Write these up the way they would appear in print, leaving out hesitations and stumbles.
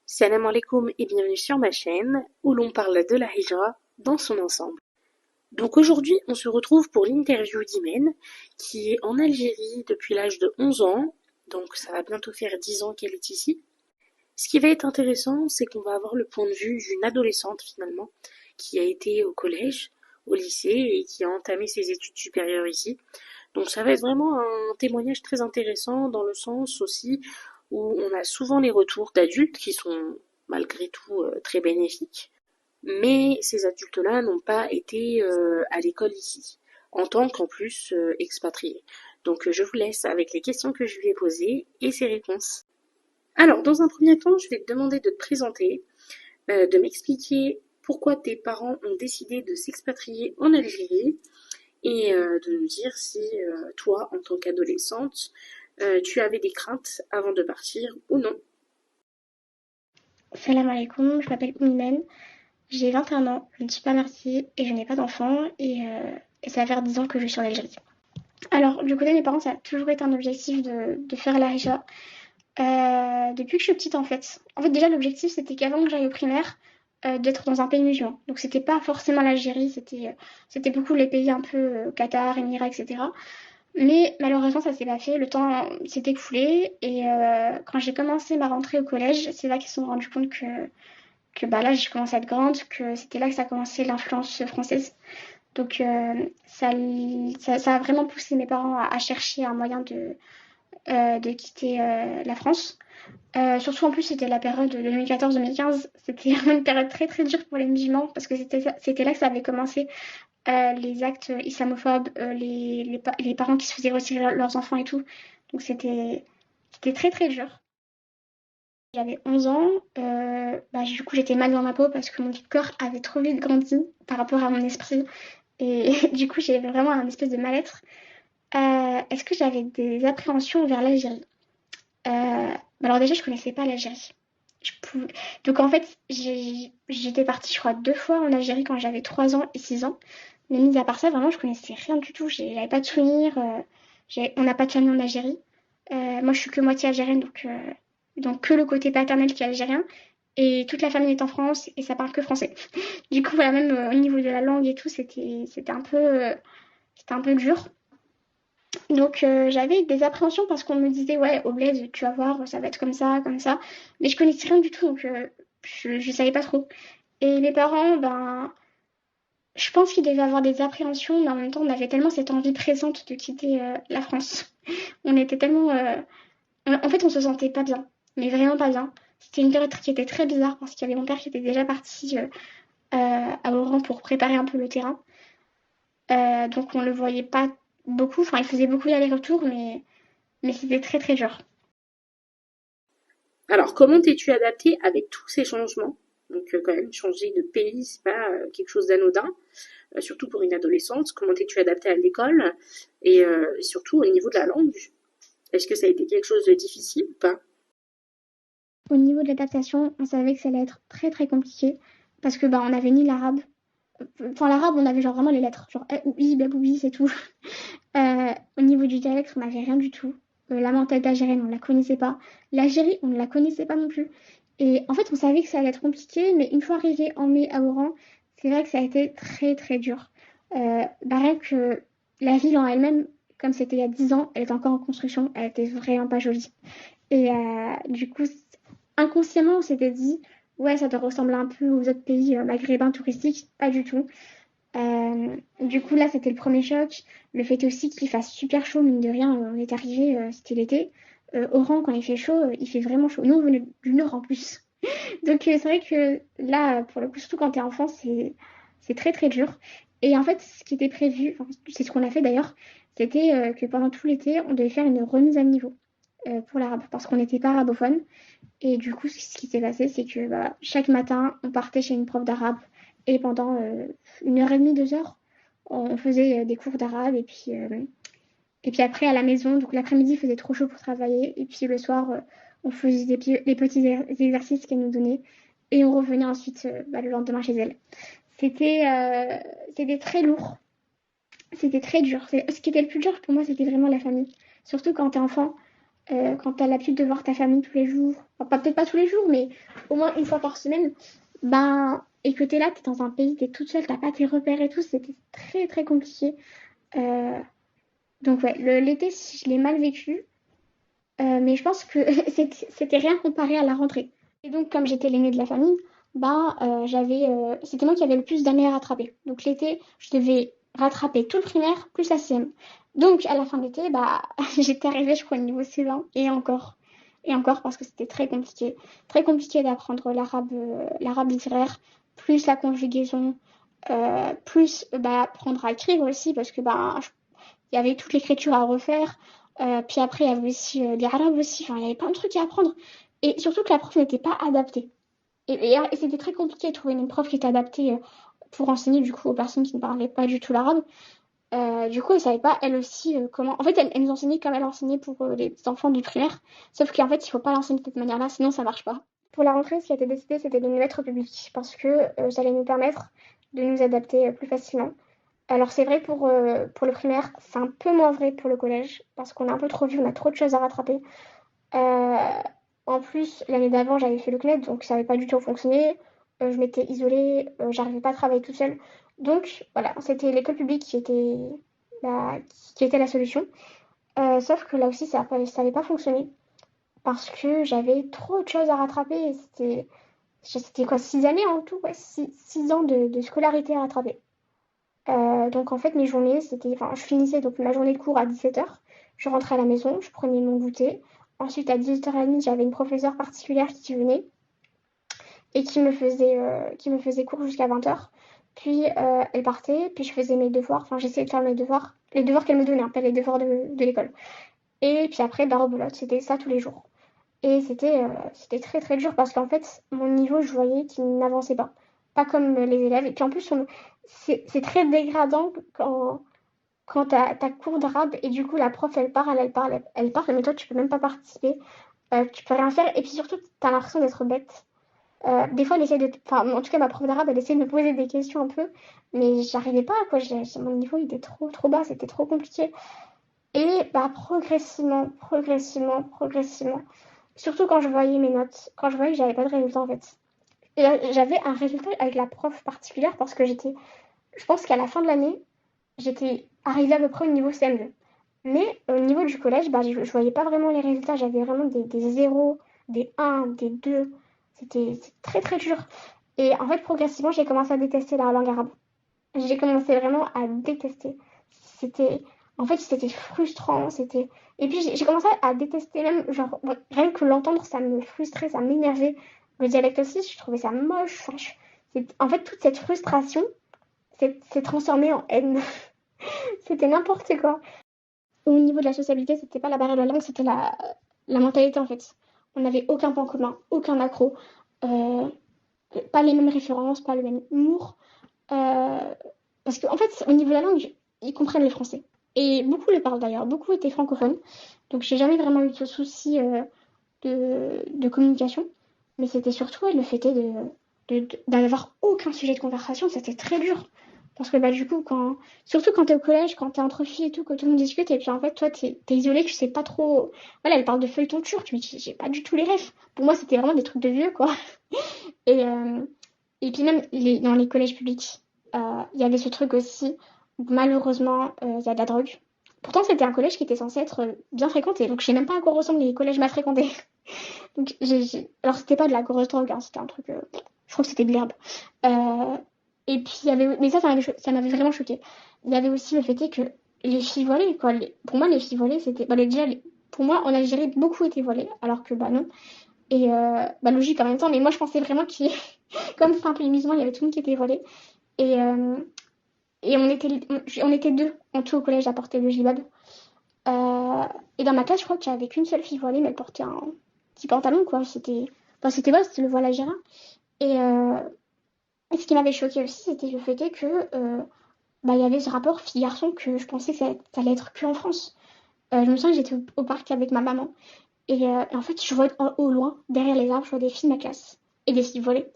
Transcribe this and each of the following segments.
Salam alaikum et bienvenue sur ma chaîne où l'on parle de la hijra dans son ensemble. Donc aujourd'hui, on se retrouve pour l'interview d'Imen qui est en Algérie depuis l'âge de 11 ans, donc ça va bientôt faire 10 ans qu'elle est ici. Ce qui va être intéressant, c'est qu'on va avoir le point de vue d'une adolescente finalement qui a été au collège, au lycée et qui a entamé ses études supérieures ici. Donc ça va être vraiment un témoignage très intéressant dans le sens aussi où on a souvent les retours d'adultes qui sont malgré tout très bénéfiques, mais ces adultes-là n'ont pas été à l'école ici, en tant qu'en plus expatriés. Donc je vous laisse avec les questions que je lui ai posées et ses réponses. Alors, dans un premier temps, je vais te demander de te présenter, de m'expliquer pourquoi tes parents ont décidé de s'expatrier en Algérie et de nous dire si toi, en tant qu'adolescente, tu avais des craintes avant de partir ou non. Salam alaikum, je m'appelle Imen, j'ai 21 ans, je ne suis pas mariée et je n'ai pas d'enfant et ça va faire 10 ans que je suis en Algérie. Alors, du côté de mes parents, ça a toujours été un objectif de faire la Hija. Depuis que je suis petite en fait. En fait, déjà, l'objectif c'était qu'avant que j'aille au primaire, d'être dans un pays musulman. Donc, c'était pas forcément l'Algérie, c'était beaucoup les pays un peu Qatar, Émirats, etc. Mais malheureusement, ça s'est pas fait. Le temps s'est écoulé et quand j'ai commencé ma rentrée au collège, c'est là qu'ils se sont rendus compte que bah là j'ai commencé à être grande, que c'était là que ça a commencé l'influence française. Donc ça a vraiment poussé mes parents à chercher un moyen de quitter la France. Surtout en plus c'était la période de 2014-2015, c'était vraiment une période très très dure pour les musulmans parce que c'était là que ça avait commencé les actes islamophobes, les parents qui se faisaient retirer leurs enfants et tout. Donc c'était très très dur. J'avais 11 ans, bah, du coup j'étais mal dans ma peau parce que mon corps avait trop vite grandi par rapport à mon esprit et du coup j'avais vraiment un espèce de mal-être. Est-ce que j'avais des appréhensions vers l'Algérie? Alors déjà je connaissais pas l'Algérie. Je pouvais- Donc en fait j'étais partie je crois 2 fois en Algérie quand j'avais 3 ans et 6 ans. Mais mis à part ça vraiment je connaissais rien du tout. J'avais pas de souvenirs. On n'a pas de famille en Algérie. Moi je suis que moitié algérienne donc que le côté paternel qui est algérien. Et toute la famille est en France et ça parle que français. Du coup, voilà, même au niveau de la langue et tout, c'était un peu dur. Donc, j'avais des appréhensions parce qu'on me disait, ouais, au bled, tu vas voir, ça va être comme ça, comme ça. Mais je connaissais rien du tout, donc je savais pas trop. Et mes parents, ben, je pense qu'ils devaient avoir des appréhensions, mais en même temps, on avait tellement cette envie présente de quitter la France. On était tellement. En fait, on se sentait pas bien, mais vraiment pas bien. C'était une période qui était très bizarre parce qu'il y avait mon père qui était déjà parti à Oran pour préparer un peu le terrain. Donc on le voyait pas beaucoup, enfin il faisait beaucoup d'allers-retours, mais c'était très très dur. Alors, comment t'es-tu adaptée avec tous ces changements? Donc, quand même, changer de pays, c'est pas quelque chose d'anodin, surtout pour une adolescente. Comment t'es-tu adaptée à l'école et surtout au niveau de la langue? Est-ce que ça a été quelque chose de difficile ou pas? Au niveau de l'adaptation, on savait que ça allait être très très compliqué parce que bah on avait ni l'arabe, enfin l'arabe on avait genre vraiment les lettres, genre eh, oui, baboubi, c'est tout. Au niveau du dialecte, on n'avait rien du tout. La mentalité algérienne, on ne la connaissait pas. L'Algérie, on ne la connaissait pas non plus. Et en fait, on savait que ça allait être compliqué, mais une fois arrivé en mai à Oran, c'est vrai que ça a été très très dur. Bah, rien que la ville en elle-même, comme c'était il y a 10 ans, elle est encore en construction, elle était vraiment pas jolie. Et du coup, inconsciemment, on s'était dit, ouais, ça doit ressembler un peu aux autres pays maghrébins touristiques. Pas du tout. Du coup, là, c'était le premier choc. Le fait aussi qu'il fasse super chaud, mine de rien, on est arrivé, c'était l'été. Oran, quand il fait chaud, il fait vraiment chaud. Nous, on venait du nord en plus. Donc, c'est vrai que là, pour le coup, surtout quand t'es enfant, c'est très très dur. Et en fait, ce qui était prévu, enfin, c'est ce qu'on a fait d'ailleurs, c'était que pendant tout l'été, on devait faire une remise à niveau pour l'arabe, parce qu'on n'était pas arabophone. Et du coup, ce qui s'est passé, c'est que bah, chaque matin, on partait chez une prof d'arabe et pendant 1 heure et demie, 2 heures, on faisait des cours d'arabe et puis après à la maison, donc l'après-midi, il faisait trop chaud pour travailler et puis le soir, on faisait des petits exercices qu'elle nous donnait et on revenait ensuite bah, le lendemain chez elle. C'était, euh, c'était très lourd, c'était très dur. Ce qui était le plus dur pour moi, c'était vraiment la famille. Surtout quand t'es enfant, quand t'as l'habitude de voir ta famille tous les jours, enfin, peut-être pas tous les jours, mais au moins une fois par semaine, ben, et que t'es là, t'es dans un pays, t'es toute seule, t'as pas tes repères et tout, c'était très très compliqué. Euh, donc ouais, l'été, je l'ai mal vécu, mais je pense que c'était rien comparé à la rentrée. Et donc, comme j'étais l'aînée de la famille, c'était moi qui avais le plus d'années à rattraper. Donc l'été, je devais rattraper tout le primaire plus la CM. Donc à la fin de l'été, bah, j'étais arrivée, je crois, au niveau C20 et encore. Et encore parce que c'était très compliqué. Très compliqué d'apprendre l'arabe littéraire, plus la conjugaison, plus bah, apprendre à écrire aussi, parce que bah, il y avait toute l'écriture à refaire. Puis après, il y avait aussi l'arabe aussi. Enfin, il y avait plein de trucs à apprendre. Et surtout que la prof n'était pas adaptée. Et c'était très compliqué de trouver une prof qui était adaptée pour enseigner du coup aux personnes qui ne parlaient pas du tout l'arabe. Du coup, elle savait pas elle aussi comment. En fait, elle nous enseignait comme elle enseignait pour les enfants du primaire. Sauf qu'en fait, il faut pas l'enseigner de cette manière-là, sinon ça marche pas. Pour la rentrée, ce qui a été décidé, c'était de nous mettre au public parce que ça allait nous permettre de nous adapter plus facilement. Alors c'est vrai pour le primaire, c'est un peu moins vrai pour le collège parce qu'on a un peu trop vu, on a trop de choses à rattraper. Euh, En plus, l'année d'avant, j'avais fait le CNED, donc ça n'avait pas du tout fonctionné. Je m'étais isolée, j'arrivais pas à travailler toute seule. Donc voilà, c'était l'école publique qui était la solution. Sauf que là aussi, ça n'avait pas fonctionné parce que j'avais trop de choses à rattraper. Et c'était quoi, 6 années en tout, ouais, 6 ans de scolarité à rattraper. Donc en fait, mes journées, enfin, je finissais donc ma journée de cours à 17h. Je rentrais à la maison, je prenais mon goûter. Ensuite, à 18h30, j'avais une professeure particulière qui venait et qui me faisait cours jusqu'à 20h. Puis elle partait, puis je faisais mes devoirs. Enfin, j'essayais de faire mes devoirs. Les devoirs qu'elle me donnait, hein, pas les devoirs de l'école. Et puis après, bah, rebelote, c'était ça tous les jours. Et c'était très très dur parce qu'en fait, mon niveau, je voyais qu'il n'avançait pas. Pas comme les élèves. Et puis en plus, c'est très dégradant quand t'as cours d'arabe et du coup la prof elle parle, mais toi tu peux même pas participer, tu peux rien faire et puis surtout t'as l'impression d'être bête. Des fois elle essaie enfin en tout cas ma prof d'arabe elle essaie de me poser des questions un peu, mais j'arrivais pas quoi, mon niveau il était trop trop bas, c'était trop compliqué. Et bah progressivement, surtout quand je voyais mes notes, quand je voyais que j'avais pas de résultat en fait. Et j'avais un résultat avec la prof particulière parce que je pense qu'à la fin de l'année, j'étais arrivée à peu près au niveau CM2. Mais au niveau du collège, bah, je voyais pas vraiment les résultats. J'avais vraiment des 0, des 1, des 2. C'était très très dur. Et en fait, progressivement, j'ai commencé à détester la langue arabe. J'ai commencé vraiment à détester. C'était, En fait, c'était frustrant. Et puis, j'ai commencé à détester même, genre, ouais, rien que l'entendre, ça me frustrait, ça m'énervait. Le dialecte aussi, je trouvais ça moche. Enfin, en fait, toute cette frustration s'est transformée en haine. C'était n'importe quoi. Au niveau de la sociabilité, c'était pas la barrière de la langue, c'était la mentalité en fait. On n'avait aucun point commun, aucun accro, euh, pas les mêmes références, pas le même humour. Euh, Parce qu'en fait, au niveau de la langue, ils comprennent le français. Et beaucoup le parlent d'ailleurs, beaucoup étaient francophones. Donc j'ai jamais vraiment eu de souci de communication. Mais c'était surtout le fait d'avoir aucun sujet de conversation, c'était très dur. Parce que bah, du coup, surtout quand t'es au collège, quand t'es entre filles et tout, que tout le monde discute, et puis en fait, toi, t'es isolé, tu sais pas trop. Voilà, elle parle de feuilleton turc, mais j'ai pas du tout les rêves. Pour moi, c'était vraiment des trucs de vieux, quoi. Et, euh, et puis même dans les collèges publics, il y avait ce truc aussi, où malheureusement, il y a de la drogue. Pourtant, c'était un collège qui était censé être bien fréquenté, donc je sais même pas à quoi ressemblent les collèges mal fréquentés. Donc, alors, c'était pas de la grosse drogue, hein, c'était un truc. Je crois que c'était de l'herbe. Euh, et puis, il y avait. Mais ça m'avait vraiment choqué. Il y avait aussi le fait est que les filles voilées, quoi. Pour moi, les filles voilées, c'était. Bah, déjà, pour moi, en Algérie, beaucoup étaient voilées, alors que, bah, non. Et, bah, logique en même temps, mais moi, je pensais vraiment qu'il. Comme simple et musulman, il y avait tout le monde qui était voilé. Et, on était deux en tout au collège à porter le djellab. Et dans ma classe, je crois qu'il n'y avait qu'une seule fille voilée, mais elle portait un petit pantalon, quoi. C'était le voile algérien. Et ce qui m'avait choqué aussi, c'était le fait que bah, il y avait ce rapport fille-garçon que je pensais que ça allait être que en France. Je me souviens que j'étais au parc avec ma maman. Et en fait, je vois au loin, derrière les arbres, je vois des filles de ma classe et des filles voilées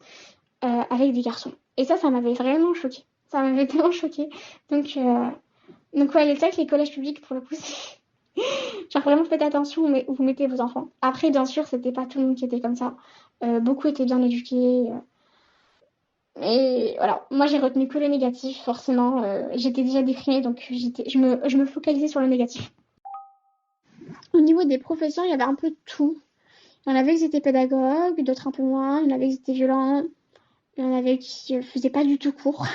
avec des garçons. Et ça m'avait vraiment choqué. Ça m'avait tellement choqué. Donc ouais, c'est vrai que les collèges publics, pour le coup, c'est. Genre vraiment faites attention où vous mettez vos enfants. Après, bien sûr, c'était pas tout le monde qui était comme ça. Beaucoup étaient bien éduqués. Et voilà, moi j'ai retenu que le négatif, forcément. J'étais déjà déprimée, donc je me focalisais sur le négatif. Au niveau des professeurs, il y avait un peu de tout. Il y en avait qui étaient pédagogues, d'autres un peu moins. Il y en avait qui étaient violents. Il y en avait qui faisaient pas du tout cours.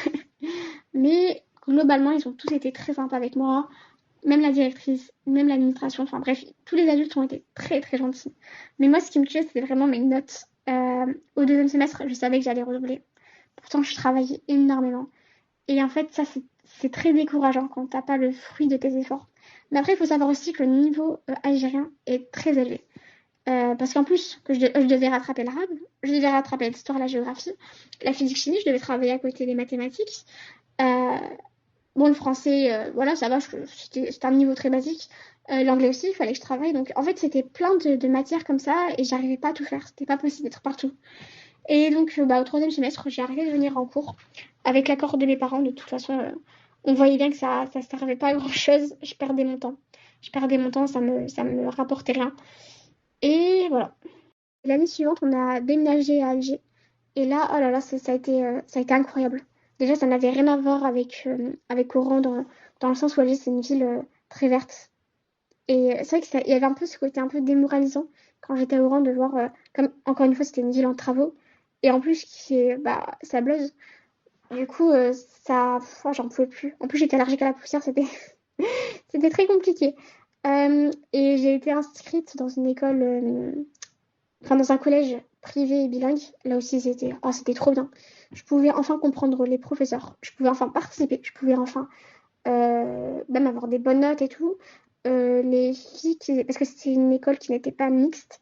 Mais globalement, ils ont tous été très sympas avec moi. Même la directrice, même l'administration. Enfin bref, tous les adultes ont été très très gentils. Mais moi, ce qui me tuait, c'était vraiment mes notes. Au deuxième semestre, je savais que j'allais redoubler. Pourtant, je travaillais énormément. Et en fait, ça, c'est très décourageant quand t'as pas le fruit de tes efforts. Mais après, il faut savoir aussi que le niveau algérien est très élevé. Parce qu'en plus, je devais rattraper l'arabe, je devais rattraper l'histoire, la géographie, la physique chimie, je devais travailler à côté des mathématiques. Euh, bon, le français, voilà, ça va, c'était un niveau très basique. L'anglais aussi, il fallait que je travaille. Donc, en fait, c'était plein de matières comme ça et j'arrivais pas à tout faire. C'était pas possible d'être partout. Et donc, au troisième semestre, j'ai arrêté de venir en cours avec l'accord de mes parents. De toute façon, on voyait bien que ça servait pas à grand chose. Je perdais mon temps. Je perdais mon temps, ça me rapportait rien. Et voilà. L'année suivante, on a déménagé à Alger. Et là, oh là là, ça a été incroyable. Déjà, ça n'avait rien à voir avec Oran dans le sens où Alger, c'est une ville très verte. Et c'est vrai il y avait un peu ce côté un peu démoralisant quand j'étais à Oran de voir, comme encore une fois, c'était une ville en travaux. Et en plus, ça bleuze. Du coup, j'en pouvais plus. En plus, j'étais allergique à la poussière, c'était très compliqué. Et j'ai été inscrite dans une école, enfin dans un collège privé et bilingue. Là aussi, c'était trop bien. Je pouvais enfin comprendre les professeurs. Je pouvais enfin participer. Je pouvais enfin même avoir des bonnes notes et tout. Les filles parce que c'était une école qui n'était pas mixte.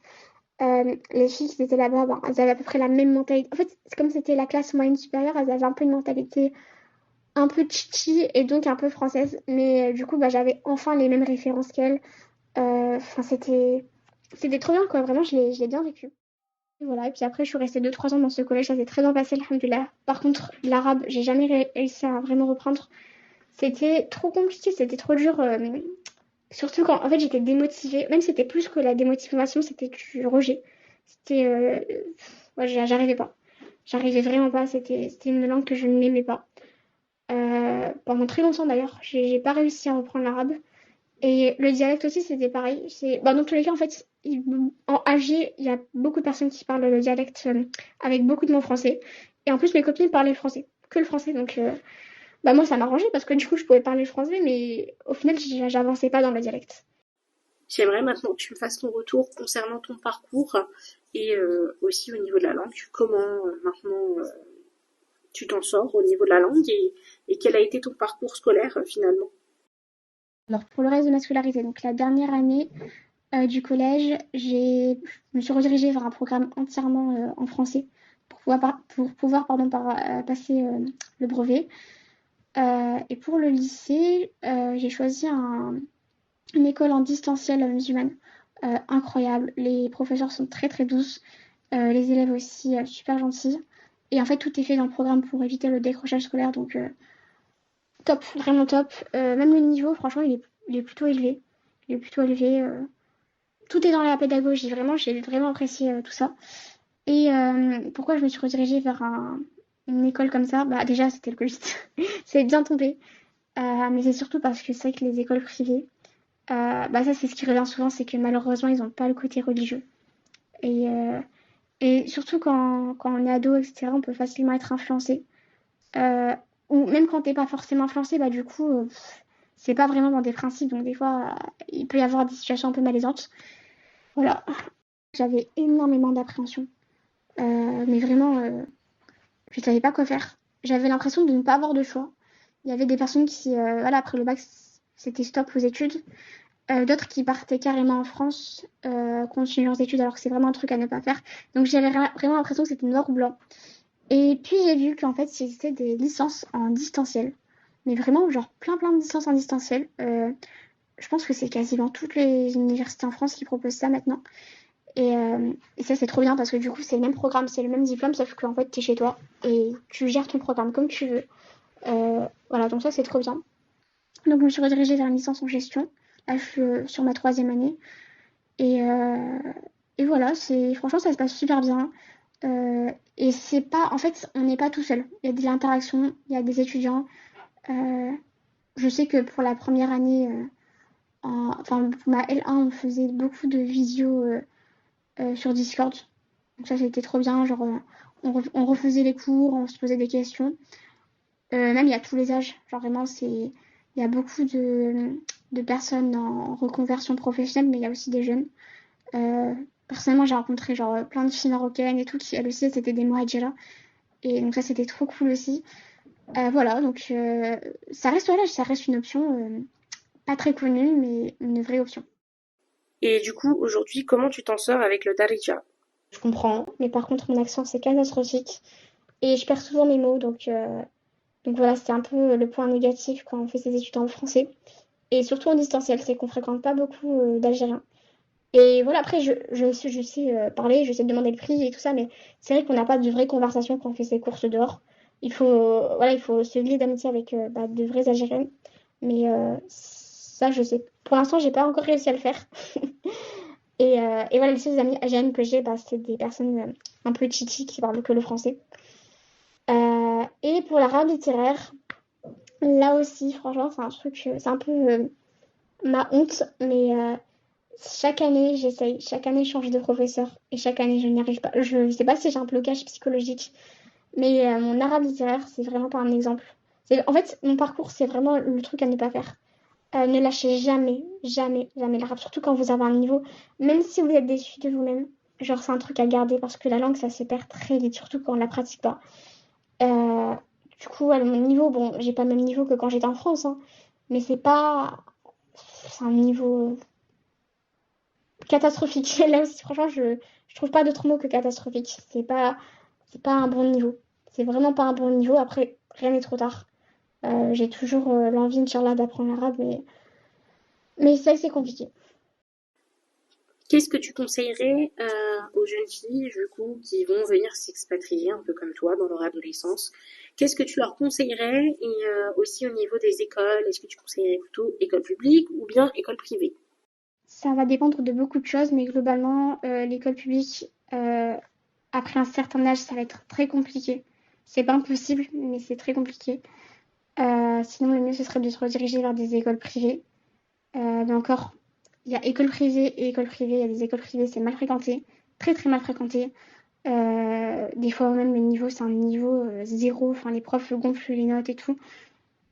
Les filles qui étaient là-bas, ben, elles avaient à peu près la même mentalité. En fait, c'est comme c'était la classe moyenne supérieure, elles avaient un peu une mentalité un peu chichi et donc un peu française. Mais du coup, bah, j'avais enfin les mêmes références qu'elles. Enfin, c'était trop bien, quoi. Vraiment, je l'ai bien vécu. Et voilà. Et puis après, je suis restée 2 3 ans dans ce collège. Ça s'est très bien passé, alhamdoulilah. Par contre, l'arabe, j'ai jamais réussi à vraiment reprendre. C'était trop compliqué, c'était trop dur. Surtout quand, en fait, j'étais démotivée. Même c'était plus que la démotivation, c'était du rejet. C'était, ouais, j'arrivais pas. J'arrivais vraiment pas. C'était une langue que je n'aimais pas. Pendant très longtemps d'ailleurs, j'ai pas réussi à reprendre l'arabe. Et le dialecte aussi, c'était pareil. Dans tous les cas, en fait, en AG, il y a beaucoup de personnes qui parlent le dialecte avec beaucoup de mots français. Et en plus, mes copines parlaient le français, que le français. Donc, moi, ça m'arrangeait parce que du coup, je pouvais parler français, mais au final, j'avançais pas dans le dialecte. J'aimerais maintenant que tu me fasses ton retour concernant ton parcours et aussi au niveau de la langue, comment maintenant tu t'en sors au niveau de la langue et quel a été ton parcours scolaire finalement. Alors, pour le reste de ma scolarité, donc la dernière année du collège, je me suis redirigée vers un programme entièrement en français pour pouvoir passer le brevet. Et pour le lycée, j'ai choisi une école en distanciel musulmane. Incroyable. Les professeurs sont très très douces. Les élèves aussi super gentils. Et en fait, tout est fait dans le programme pour éviter le décrochage scolaire. Donc, top, vraiment top. Même le niveau, franchement, il est plutôt élevé. Il est plutôt élevé. Tout est dans la pédagogie. Vraiment, j'ai vraiment apprécié tout ça. Et pourquoi je me suis redirigée vers une école comme ça? Bah, déjà, c'était le Covid. C'est bien tombé. Mais c'est surtout parce que c'est vrai que les écoles privées, ça, c'est ce qui revient souvent, c'est que malheureusement, ils n'ont pas le côté religieux. Et, euh, et surtout quand on est ado, etc., on peut facilement être influencé. Euh, ou même quand t'es pas forcément influencé, bah du coup, c'est pas vraiment dans des principes. Donc des fois, il peut y avoir des situations un peu malaisantes. Voilà. J'avais énormément d'appréhension. Mais vraiment, je savais pas quoi faire. J'avais l'impression de ne pas avoir de choix. Il y avait des personnes qui, voilà, après le bac, c'était stop aux études. D'autres qui partaient carrément en France, continuer leurs études alors que c'est vraiment un truc à ne pas faire. Donc j'avais vraiment l'impression que c'était noir ou blanc. Et puis j'ai vu qu'en fait il existait des licences en distanciel. Mais vraiment genre plein de licences en distanciel. Je pense que c'est quasiment toutes les universités en France qui proposent ça maintenant. Et ça c'est trop bien parce que du coup c'est le même programme, c'est le même diplôme sauf qu'en fait t'es chez toi et tu gères ton programme comme tu veux. Voilà donc ça c'est trop bien. Donc je me suis redirigée vers une licence en gestion. Là je suis sur ma 3e année. Et, euh, et voilà, franchement, ça se passe super bien. Et c'est pas, en fait, on n'est pas tout seul. Il y a de l'interaction, il y a des étudiants. Euh, je sais que pour la première année, enfin pour ma L1, on faisait beaucoup de visio sur Discord. Donc ça, c'était trop bien. Genre, on refaisait les cours, on se posait des questions. Même il y a tous les âges. Genre vraiment, il y a beaucoup de personnes en reconversion professionnelle, mais il y a aussi des jeunes. Euh, Personnellement, j'ai rencontré genre plein de filles marocaines et tout qui elles aussi c'était des Mohadjira. Et donc ça, c'était trop cool aussi. Voilà, donc ça reste voilà, ça reste une option pas très connue, mais une vraie option. Et du coup, aujourd'hui, comment tu t'en sors avec le Darija? Je comprends, mais par contre, mon accent c'est catastrophique et je perds souvent mes mots, donc voilà, c'est un peu le point négatif quand on fait ses études en français et surtout en distanciel, c'est qu'on fréquente pas beaucoup d'Algériens. Et voilà, après, je sais parler, je sais demander le prix et tout ça, mais c'est vrai qu'on n'a pas de vraies conversations quand on fait ses courses dehors. Voilà, il faut se lier d'amitié avec de vraies Algériennes. Mais ça, je sais. Pour l'instant, j'ai pas encore réussi à le faire. Et voilà, les seules amies Algériennes que j'ai, bah, c'est des personnes un peu chichi qui parlent que le français. Et pour l'arabe littéraire, là aussi, franchement, c'est un truc, c'est un peu ma honte, mais chaque année, j'essaye. Chaque année, je change de professeur. Et chaque année, je n'y arrive pas. Je ne sais pas si j'ai un blocage psychologique. Mais mon arabe littéraire, c'est vraiment pas un exemple. En fait, mon parcours, c'est vraiment le truc à ne pas faire. Ne lâchez jamais, jamais, jamais l'arabe. Surtout quand vous avez un niveau. Même si vous êtes déçu de vous-même. Genre, c'est un truc à garder parce que la langue, ça se perd très vite. Surtout quand on la pratique pas. Euh, du coup, ouais, mon niveau, bon, j'ai pas le même niveau que quand j'étais en France. Hein, mais c'est pas. C'est un niveau catastrophique. Là aussi, franchement, je trouve pas d'autre mot que catastrophique. C'est pas un bon niveau. C'est vraiment pas un bon niveau. Après, rien n'est trop tard. J'ai toujours l'envie, Inch'Allah, d'apprendre l'arabe, mais c'est assez compliqué. Qu'est-ce que tu conseillerais aux jeunes filles, du coup, qui vont venir s'expatrier, un peu comme toi, dans leur adolescence? Qu'est-ce que tu leur conseillerais? Et aussi au niveau des écoles, est-ce que tu conseillerais plutôt école publique ou bien école privée? Ça va dépendre de beaucoup de choses, mais globalement, l'école publique, après un certain âge, ça va être très compliqué. C'est pas impossible, mais c'est très compliqué. Sinon, le mieux, ce serait de se rediriger vers des écoles privées. Mais encore, il y a école privée et école privée. Il y a des écoles privées, c'est mal fréquenté, très très mal fréquenté. Des fois même le niveau, c'est un niveau zéro. Enfin, les profs gonflent les notes et tout.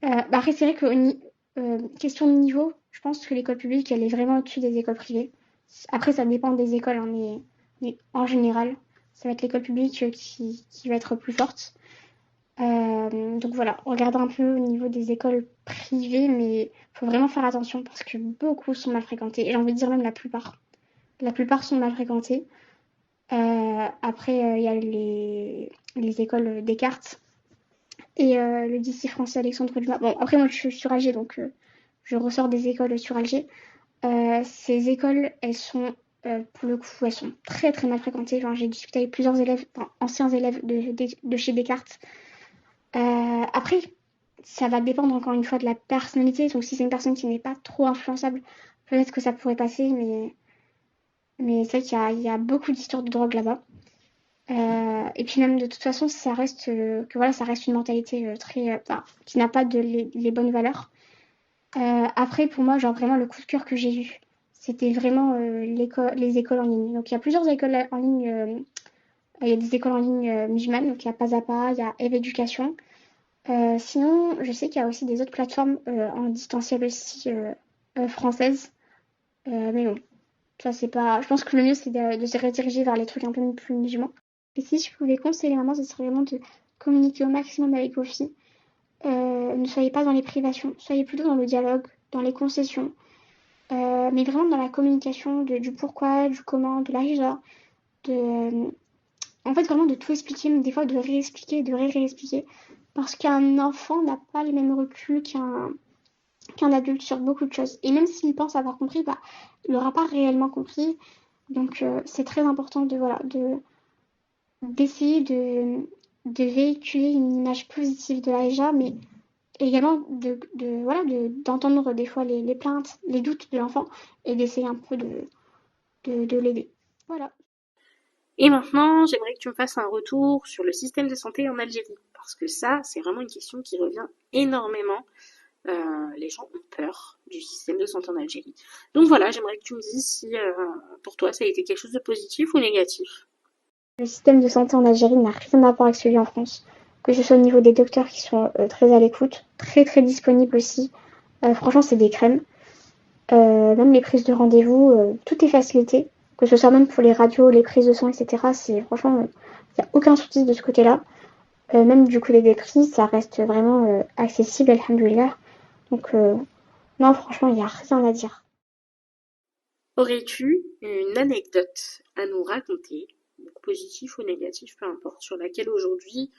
Bah après, c'est vrai que question de niveau, je pense que l'école publique, elle est vraiment au-dessus des écoles privées. Après, ça dépend des écoles, hein, mais en général, ça va être l'école publique qui va être plus forte. Donc voilà, regarder un peu au niveau des écoles privées, mais il faut vraiment faire attention parce que beaucoup sont mal fréquentées. Et j'ai envie de dire même la plupart. La plupart sont mal fréquentées. Après, il y a les écoles Descartes et le lycée français Alexandre Dumas. Bon, après, moi, je suis sur Alger, donc je ressors des écoles sur Alger. Ces écoles, elles sont, pour le coup, elles sont très très mal fréquentées. Genre, j'ai discuté avec plusieurs élèves, enfin, anciens élèves de chez Descartes. Après, ça va dépendre encore une fois de la personnalité. Donc, si c'est une personne qui n'est pas trop influençable, peut-être que ça pourrait passer, mais c'est vrai il y a beaucoup d'histoires de drogue là-bas. Et puis même de toute façon, ça reste que voilà, ça reste une mentalité très, enfin, qui n'a pas les bonnes valeurs. Après, pour moi, genre vraiment le coup de cœur que j'ai eu, c'était vraiment les écoles en ligne. Donc il y a plusieurs écoles en ligne. Il y a des écoles en ligne musulmanes, donc il y a Pazapa, il y a Eve Education. Sinon, je sais qu'il y a aussi des autres plateformes en distanciel aussi françaises. Mais bon, ça c'est pas. Je pense que le mieux c'est de se rediriger vers les trucs un peu plus musulmans. Et si je pouvais conseiller maman, ce serait vraiment de communiquer au maximum avec vos filles. Ne soyez pas dans les privations, soyez plutôt dans le dialogue, dans les concessions, mais vraiment dans la communication du pourquoi, du comment, de la hija, en fait vraiment de tout expliquer, mais des fois de réexpliquer, de réexpliquer, parce qu'un enfant n'a pas le même recul qu'un adulte sur beaucoup de choses. Et même s'il pense avoir compris, bah, il n'aura pas réellement compris. Donc c'est très important d'essayer de véhiculer une image positive de la hija, mais également voilà, d'entendre des fois les plaintes, les doutes de l'enfant et d'essayer un peu de l'aider. Voilà. Et maintenant, j'aimerais que tu me fasses un retour sur le système de santé en Algérie, parce que ça, c'est vraiment une question qui revient énormément. Les gens ont peur du système de santé en Algérie. Donc voilà, j'aimerais que tu me dises si pour toi ça a été quelque chose de positif ou négatif. Le système de santé en Algérie n'a rien à voir avec celui en France. Que ce soit au niveau des docteurs qui sont très à l'écoute, très très disponibles aussi. Franchement, c'est des crèmes. Même les prises de rendez-vous, tout est facilité. Que ce soit même pour les radios, les prises de sang, etc. C'est franchement, il n'y a aucun souci de ce côté-là. Même du côté des prix, ça reste vraiment accessible, alhamdoulilah. Donc, non, franchement, il n'y a rien à dire. Aurais-tu une anecdote à nous raconter, positif ou négatif, peu importe, sur laquelle aujourd'hui,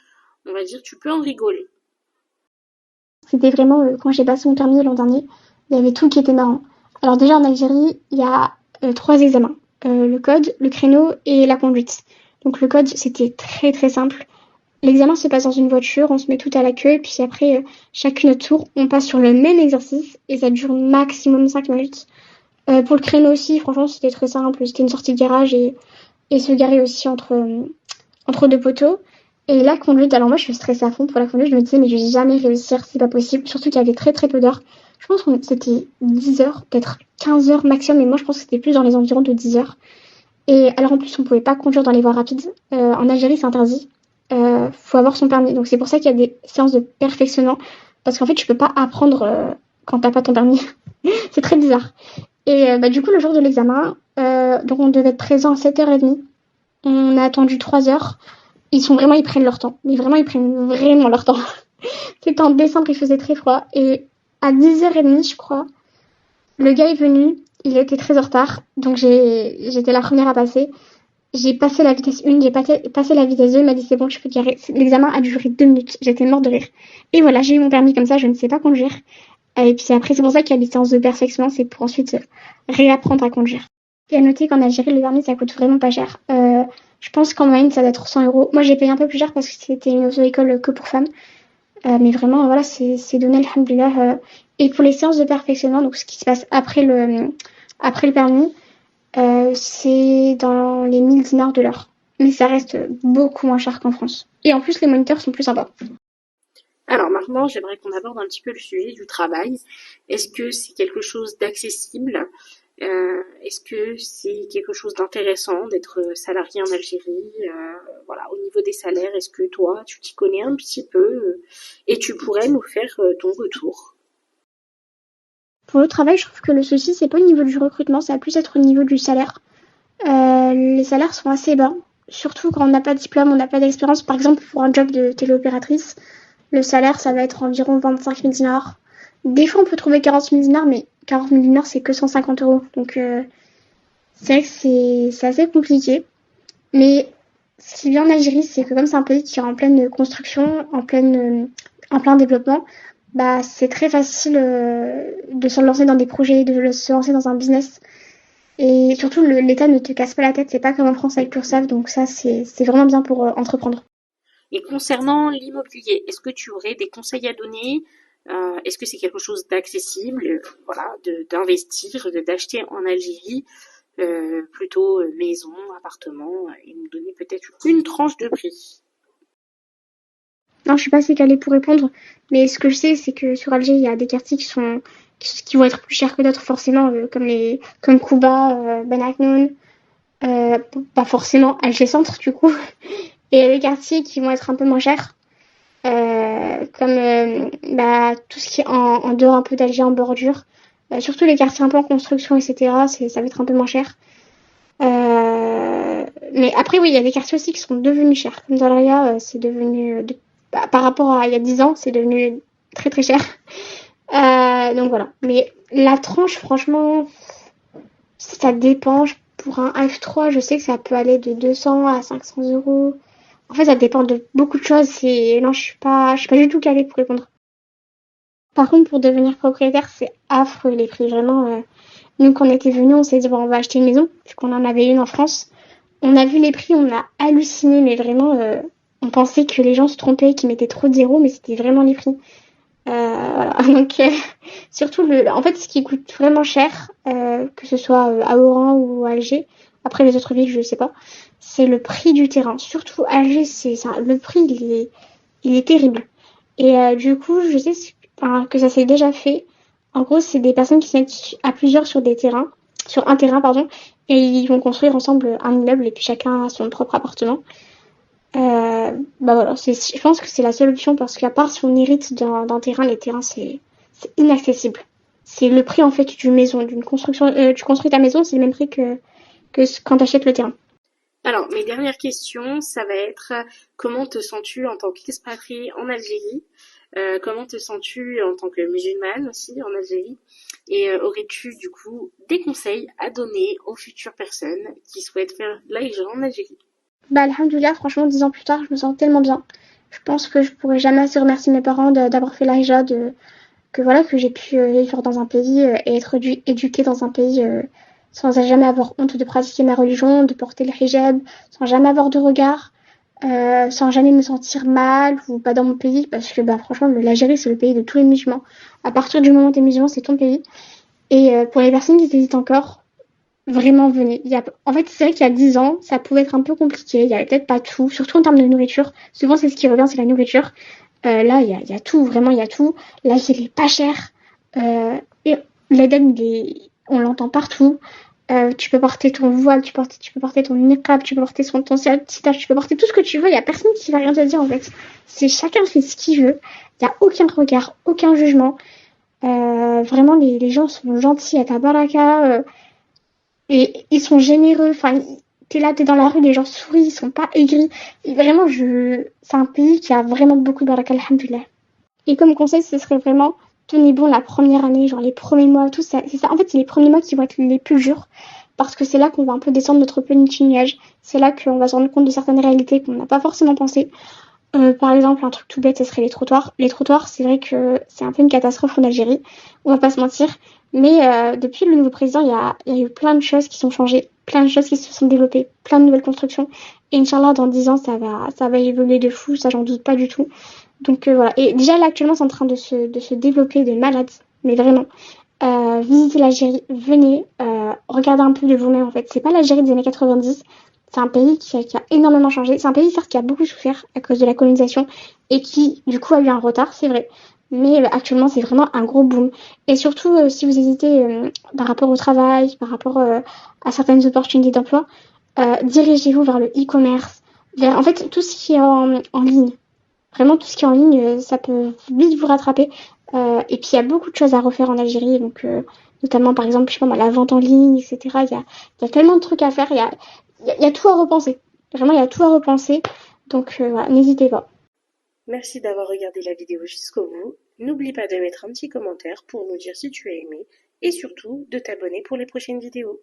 on va dire, tu peux en rigoler? C'était vraiment, quand j'ai passé mon permis l'an dernier, il y avait tout qui était marrant. Alors déjà en Algérie, il y a 3 examens. Le code, le créneau et la conduite. Donc le code, c'était très très simple. L'examen se passe dans une voiture, on se met tout à la queue, puis après, chacune notre tour, on passe sur le même exercice et ça dure maximum 5 minutes. Pour le créneau aussi, franchement, c'était très simple. C'était une sortie de garage et se garer aussi entre deux poteaux. Et la conduite, alors moi je suis stressée à fond pour la conduite, je me disais mais je vais jamais réussir, c'est pas possible, surtout qu'il y avait très très peu d'heures. Je pense que c'était 10 heures, peut-être 15 heures maximum, mais moi je pense que c'était plus dans les environs de 10 heures. Et alors en plus on pouvait pas conduire dans les voies rapides, en Algérie c'est interdit, faut avoir son permis, donc c'est pour ça qu'il y a des séances de perfectionnement, parce qu'en fait tu peux pas apprendre quand t'as pas ton permis, c'est très bizarre. Et du coup le jour de l'examen, donc on devait être présent à 7h30, on a attendu 3 heures, ils prennent leur temps. Mais vraiment, ils prennent vraiment leur temps. C'était en décembre, il faisait très froid. Et à 10h30, je crois, le gars est venu. Il était très en retard. Donc, j'étais la première à passer. J'ai passé la vitesse 1, j'ai passé la vitesse 2. Il m'a dit, c'est bon, tu peux te garer. L'examen a duré 2 minutes. J'étais morte de rire. Et voilà, j'ai eu mon permis comme ça. Je ne sais pas conduire. Et puis après, c'est pour ça qu'il y a des séances de perfectionnement. C'est pour ensuite réapprendre à conduire. Et à noter qu'en Algérie, le permis, ça coûte vraiment pas cher. Je pense qu'en moyenne, ça doit être 100 euros. Moi, j'ai payé un peu plus cher parce que c'était une auto-école que pour femmes. Mais vraiment, voilà, c'est donné, alhamdoulilah. Et pour les séances de perfectionnement, donc ce qui se passe après le permis, c'est dans les 1000 dinars de l'heure. Mais ça reste beaucoup moins cher qu'en France. Et en plus, les moniteurs sont plus sympas. Alors maintenant, j'aimerais qu'on aborde un petit peu le sujet du travail. Est-ce que c'est quelque chose d'accessible? Est-ce que c'est quelque chose d'intéressant d'être salarié en Algérie? Voilà, au niveau des salaires, est-ce que toi, tu t'y connais un petit peu et tu pourrais nous faire ton retour? Pour le travail, je trouve que le souci, c'est pas au niveau du recrutement, ça va plus être au niveau du salaire. Les salaires sont assez bas, surtout quand on n'a pas de diplôme, on n'a pas d'expérience. Par exemple, pour un job de téléopératrice, le salaire, ça va être environ 25 000 dinars. Des fois, on peut trouver 40 000 dinars, mais 40 000 dinars, c'est que 150 euros. Donc, c'est vrai que c'est assez compliqué. Mais ce qui est bien en Algérie, c'est que comme c'est un pays qui est en pleine construction, en plein développement, bah, c'est très facile de se lancer dans des projets, de se lancer dans un business. Et surtout, l'État ne te casse pas la tête. C'est pas comme en France avec l'URSSAF. Donc ça, c'est vraiment bien pour entreprendre. Et concernant l'immobilier, est-ce que tu aurais des conseils à donner? Est-ce que c'est quelque chose d'accessible, voilà, d'investir, d'acheter en Algérie, plutôt maison, appartement, et nous donner peut-être une tranche de prix? Non, je suis pas assez calée pour répondre, mais ce que je sais, c'est que sur Alger, il y a des quartiers qui vont être plus chers que d'autres, forcément, comme Kouba, Ben Aknoun, pas forcément Alger Centre, du coup. Et il y a des quartiers qui vont être un peu moins chers, comme tout ce qui est en dehors un peu d'Alger, en bordure. Surtout les quartiers un peu en construction, etc., ça va être un peu moins cher. Mais après, oui, il y a des quartiers aussi qui sont devenus chers. Comme Dalia, c'est devenu, par rapport à il y a 10 ans, c'est devenu très très cher. Donc voilà. Mais la tranche, franchement, ça dépend. Pour un F3, je sais que ça peut aller de 200 à 500 euros. En fait, ça dépend de beaucoup de choses. Non, je suis pas du tout calée pour répondre. Par contre, pour devenir propriétaire, c'est affreux les prix. Vraiment, nous, quand on était venus, on s'est dit, bon, on va acheter une maison, vu qu'on en avait une en France. On a vu les prix, on a halluciné, mais vraiment, on pensait que les gens se trompaient, qu'ils mettaient trop de zéros, mais c'était vraiment les prix. Voilà. Donc, surtout, en fait, ce qui coûte vraiment cher, que ce soit à Oran ou à Alger, après les autres villes, je sais pas, c'est le prix du terrain. Surtout Alger, le prix, il est terrible. Et du coup, je sais que ça s'est déjà fait. En gros, c'est des personnes qui se mettent à plusieurs sur un terrain, pardon, et ils vont construire ensemble un immeuble et puis chacun a son propre appartement. Bah voilà, je pense que c'est la seule option parce qu'à part si on hérite d'un terrain, les terrains c'est inaccessible. C'est le prix en fait d'une maison, d'une construction. Tu construis ta maison, c'est le même prix que quand tu achètes le terrain. Alors, mes dernières questions, ça va être comment te sens-tu en tant qu'expatriée en Algérie? Comment te sens-tu en tant que musulmane aussi en Algérie? Et aurais-tu du coup des conseils à donner aux futures personnes qui souhaitent faire la hijra en Algérie? Bah alhamdoulilah, franchement, 10 ans plus tard, je me sens tellement bien. Je pense que je pourrais jamais assez remercier mes parents d'avoir fait la hijra, que voilà, que j'ai pu vivre dans un pays et être éduquée dans un pays sans jamais avoir honte de pratiquer ma religion, de porter le hijab, sans jamais avoir de regard, sans jamais me sentir mal ou pas dans mon pays, parce que bah franchement, l'Algérie c'est le pays de tous les musulmans. À partir du moment où t'es musulman, c'est ton pays. Et pour les personnes qui hésitent encore, vraiment venez. En fait, c'est vrai qu'il y a 10 ans, ça pouvait être un peu compliqué, il y avait peut-être pas tout, surtout en termes de nourriture. Souvent, c'est ce qui revient, c'est la nourriture. Là, il y a tout, vraiment, il y a tout. Là, il est pas cher. Et l'Aden, on l'entend partout. Tu peux porter ton voile, tu peux porter ton niqab, tu peux porter ton sitage, tu peux porter tout ce que tu veux. Il y a personne qui va rien te dire, en fait. C'est chacun fait ce qu'il veut. Il y a aucun regard, aucun jugement. Vraiment, les gens sont gentils à ta baraka. Et ils sont généreux. Enfin, t'es là, t'es dans la rue, les gens sourient, ils sont pas aigris. Et vraiment, c'est un pays qui a vraiment beaucoup de baraka, alhamdoulilah. Et comme conseil, ce serait vraiment tenez bon la première année, genre les premiers mois, tout ça. C'est ça. En fait, c'est les premiers mois qui vont être les plus durs parce que c'est là qu'on va un peu descendre notre petit nuage. C'est là qu'on va se rendre compte de certaines réalités qu'on n'a pas forcément pensé. Par exemple, un truc tout bête, ce serait les trottoirs. Les trottoirs, c'est vrai que c'est un peu une catastrophe en Algérie, on va pas se mentir. Mais depuis le nouveau président, il y a eu plein de choses qui sont changées, plein de choses qui se sont développées, plein de nouvelles constructions. Et Inch'Allah, dans 10 ans, ça va évoluer de fou, ça j'en doute pas du tout. Donc voilà. Et déjà là, actuellement, c'est en train de se développer de malades, mais vraiment. Visitez l'Algérie, venez, regardez un peu de vous-même en fait. C'est pas l'Algérie des années 90, c'est un pays qui a énormément changé. C'est un pays certes qui a beaucoup souffert à cause de la colonisation et qui du coup a eu un retard, c'est vrai. Mais actuellement c'est vraiment un gros boom. Et surtout si vous hésitez par rapport au travail, par rapport à certaines opportunités d'emploi, dirigez-vous vers le e-commerce, vers en fait tout ce qui est en ligne. Vraiment, tout ce qui est en ligne, ça peut vite vous rattraper. Et puis, il y a beaucoup de choses à refaire en Algérie. Donc, notamment, par exemple, je sais pas moi, la vente en ligne, etc. Il y a tellement de trucs à faire. Il y a tout à repenser. Vraiment, il y a tout à repenser. Donc, voilà, n'hésitez pas. Merci d'avoir regardé la vidéo jusqu'au bout. N'oublie pas de mettre un petit commentaire pour nous dire si tu as aimé et surtout de t'abonner pour les prochaines vidéos.